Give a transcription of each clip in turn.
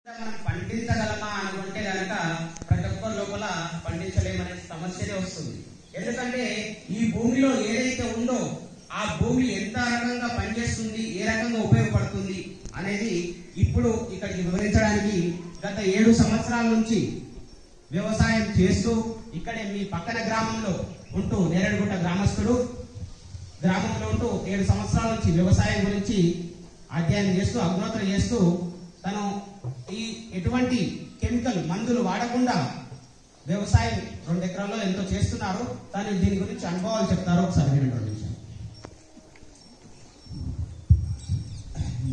మనం పండించగలమా అనుకుంటే కనుక ప్రతి ఒక్కరి లోపల పండించలేమనే సమస్యనే వస్తుంది. ఎందుకంటే ఈ భూమిలో ఏదైతే ఉందో ఆ భూమి ఎంత రకంగా పనిచేస్తుంది, ఏ రకంగా ఉపయోగపడుతుంది అనేది ఇప్పుడు ఇక్కడికి వివరించడానికి గత 7 సంవత్సరాల నుంచి వ్యవసాయం చేస్తూ ఇక్కడే మీ పక్కన గ్రామంలో ఉంటూ నేరేడుగుట్ట గ్రామస్తుడు గ్రామంలో ఉంటూ 7 సంవత్సరాల నుంచి వ్యవసాయం గురించి అధ్యయనం చేస్తూ అగ్నోత్తరం చేస్తూ తను ఈ ఎటువంటి కెమికల్ మందులు వాడకుండా వ్యవసాయం 2 ఎకరాల్లో ఎంతో చేస్తున్నారు. తను దీని గురించి అనుభవాలు చెప్తారు. ఒకసారి వినండి.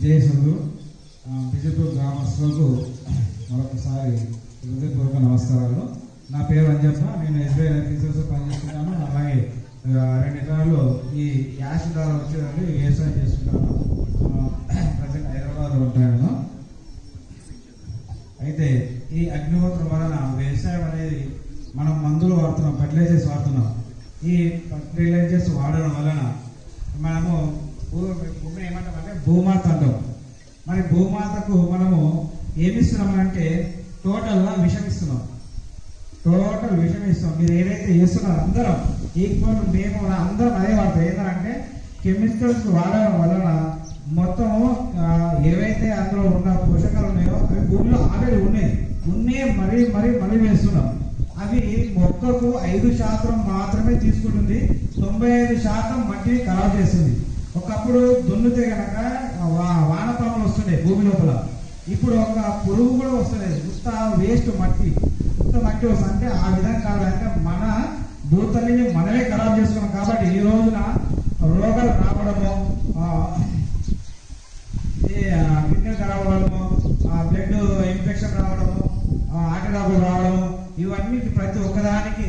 జయసుడు బిజెపూర్ గ్రామస్తులకు మరొకసారి హృదయపూర్వక నమస్కారాలు. నా పేరు అంజప్ప. నేను ఎస్బీఐ లైఫ్ ఇన్సూరెన్స్ పనిచేస్తున్నాను. అలాగే 2 ఎకరాల్లో ఈ యాష్ ద్వారా వచ్చేదాన్ని వ్యవసాయం చేస్తుంటాను. ప్రజెంట్ హైదరాబాద్లో ఉంటాను. అయితే ఈ అగ్నిహోత్రం వలన వ్యవసాయం అనేది మనం మందులు వాడుతున్నాం, ఫర్టిలైజర్స్ వాడుతున్నాం. ఈ ఫర్టిలైజర్స్ వాడడం వలన మనము భూమిని ఏమంటామంటే భూమాత అంటాం. మరి భూమాతకు మనము ఏమిస్తున్నామంటే టోటల్గా విషం ఇస్తున్నాం. మీరు ఏదైతే చేస్తున్నారో అందరం ఈక్వల్, మేము అందరం అదే వాడతాం. ఏంటంటే కెమికల్స్ వాడడం వలన మొత్తం ఏవైతే అందులో ఉన్న పోషకాలు ఉన్నాయో అవి భూమిలో ఆల్రెడీ ఉన్నాయి మరీ వేస్తున్నాం. అవి మొక్కకు 5% మాత్రమే తీసుకుంటుంది, 95% మట్టిని ఖరాబ్ చేస్తుంది. ఒకప్పుడు దున్నితే కనుక వానపాములు వస్తున్నాయి భూమి లోపల, ఇప్పుడు ఒక పురుగు కూడా వస్తున్నాయి. ఉత్త వేస్ట్ మట్టి వస్తుంది. అంటే ఆ విధంగా కావాలంటే మన భూతల్లిని మనమే ఖరాబ్ చేసుకున్నాం. కాబట్టి ఈ రోజున రోగాలు రావడము, కిడ్నీ ఖరాబ్ అవ్వడము, బ్లడ్ ఇన్ఫెక్షన్ రావడము, హార్ట్ అటాకులు రావడము, ఇవన్నీ ప్రతి ఒక్కదానికి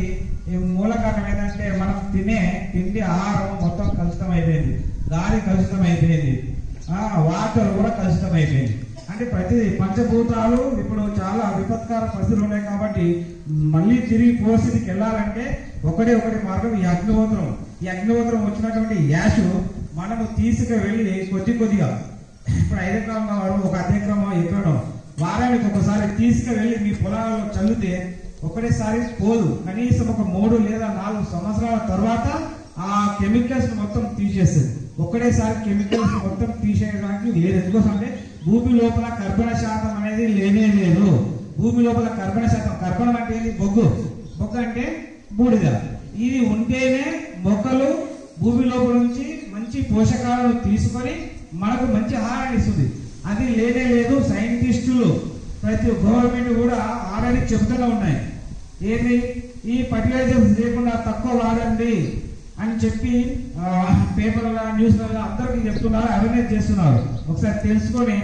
మూల కారణం ఏంటంటే మనం తినే తిండి ఆహారం మొత్తం కలుషితం అయిపోయింది, గాలి కలుషితం అయిపోయింది, వాటర్ కూడా కలుషితం అయిపోయింది. అంటే ప్రతి పంచభూతాలు ఇప్పుడు చాలా విపత్కర పరిస్థితులు ఉన్నాయి. కాబట్టి మళ్ళీ తిరిగి పరిస్థితికి వెళ్ళాలంటే ఒకటే మార్గం ఈ అగ్నిహోత్రం. ఈ అగ్నిహోత్రం వచ్చినటువంటి యాష్ మనము తీసుకువెళ్ళి కొద్దిగా ఇప్పుడు 5 ఎకరాల వారు ఒక అర్ధెకరమో ఎకరనో వారానికి ఒకసారి తీసుకువెళ్ళి మీ పొలాలలో చల్లితే ఒకటేసారి పోదు. కనీసం ఒక 3 లేదా 4 సంవత్సరాల తర్వాత ఆ కెమికల్స్ మొత్తం తీసేస్తుంది. ఒకటేసారి కెమికల్స్ మొత్తం తీసేయడానికి లేదు. ఎందుకోసమంటే భూమి లోపల కర్బన శాతం అనేది లేనే లేదు. భూమి లోపల కర్బన శాతం, కర్బనం అంటే ఏంటి? బొగ్గు అంటే బూడిద. ఇది ఉంటేనే మొక్కలు భూమి లోపల నుంచి మంచి పోషకాలను తీసుకొని మనకు మంచి ఆహారాన్ని ఇస్తుంది. అది లేనే లేదు. సైంటిస్టులు ప్రతి గవర్నమెంట్ కూడా ఆల్రెడీ చెబుతూనే ఉన్నాయి. ఏది ఈ ఫర్టిలైజర్స్ లేకుండా తక్కువ వాడండి అని చెప్పి పేపర్ల న్యూస్లలో అందరికీ చెప్తున్నారు, అవేర్నెస్ చేస్తున్నారు. ఒకసారి తెలుసుకొని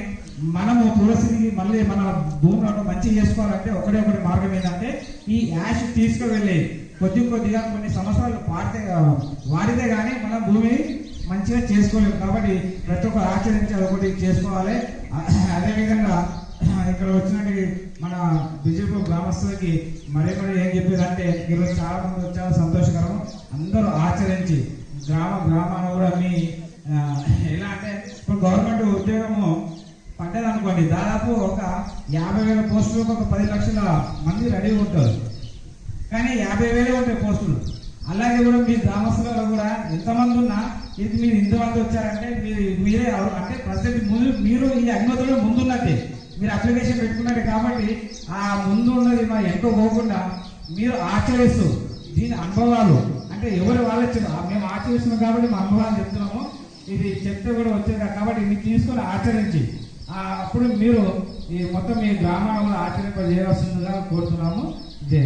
మనము తులసిని మళ్ళీ మన భూములను మంచి చేసుకోవాలంటే ఒకటే మార్గం ఏంటంటే ఈ యాష్ తీసుకువెళ్ళి కొద్దిగా కొన్ని సంవత్సరాలు వాడితే కానీ మన భూమి మంచిగా చేసుకోలేము. కాబట్టి ప్రతి ఒక్క ఆచరించి ఒకటి చేసుకోవాలి. అదేవిధంగా ఇక్కడ వచ్చినట్టు మన బిజెపూర్ గ్రామస్తులకి మరీ ఏం చెప్పేదంటే ఈరోజు చాలా మంది వచ్చారు, సంతోషకరం. అందరూ ఆచరించి గ్రామాన్ని కూడా మీ ఎలా అంటే ఇప్పుడు గవర్నమెంట్ ఉద్యోగము పడ్డదనుకోండి, దాదాపు ఒక 50,000 పోస్టులకు ఒక 10 లక్షల మంది రెడీ ఉంటారు. కానీ 50,000 ఉంటాయి పోస్టులు. అలాగే కూడా మీ గ్రామస్తులలో కూడా ఎంతమంది ఉన్నా ఇది మీరు ఇంతమంది వచ్చారంటే మీరే అంటే ప్రజెంట్ మీరు ఈ అగ్నిహోత్రంలో ముందున్నట్టే, మీరు అప్లికేషన్ పెట్టుకున్నట్టే. కాబట్టి ఆ ముందు ఉన్నది మా ఎంతో పోకుండా మీరు ఆచరిస్తూ దీని అనుభవాలు అంటే ఎవరు వాళ్ళు మేము ఆచరిస్తున్నాం కాబట్టి మా అనుభవాలు చెప్తున్నాము. ఇది చెప్తే కూడా వచ్చేది కాబట్టి ఇది తీసుకొని ఆచరించి అప్పుడు మీరు ఈ మొత్తం మీ గ్రామాలను ఆచరింపజేయవలసిందిగా కోరుతున్నాము. జై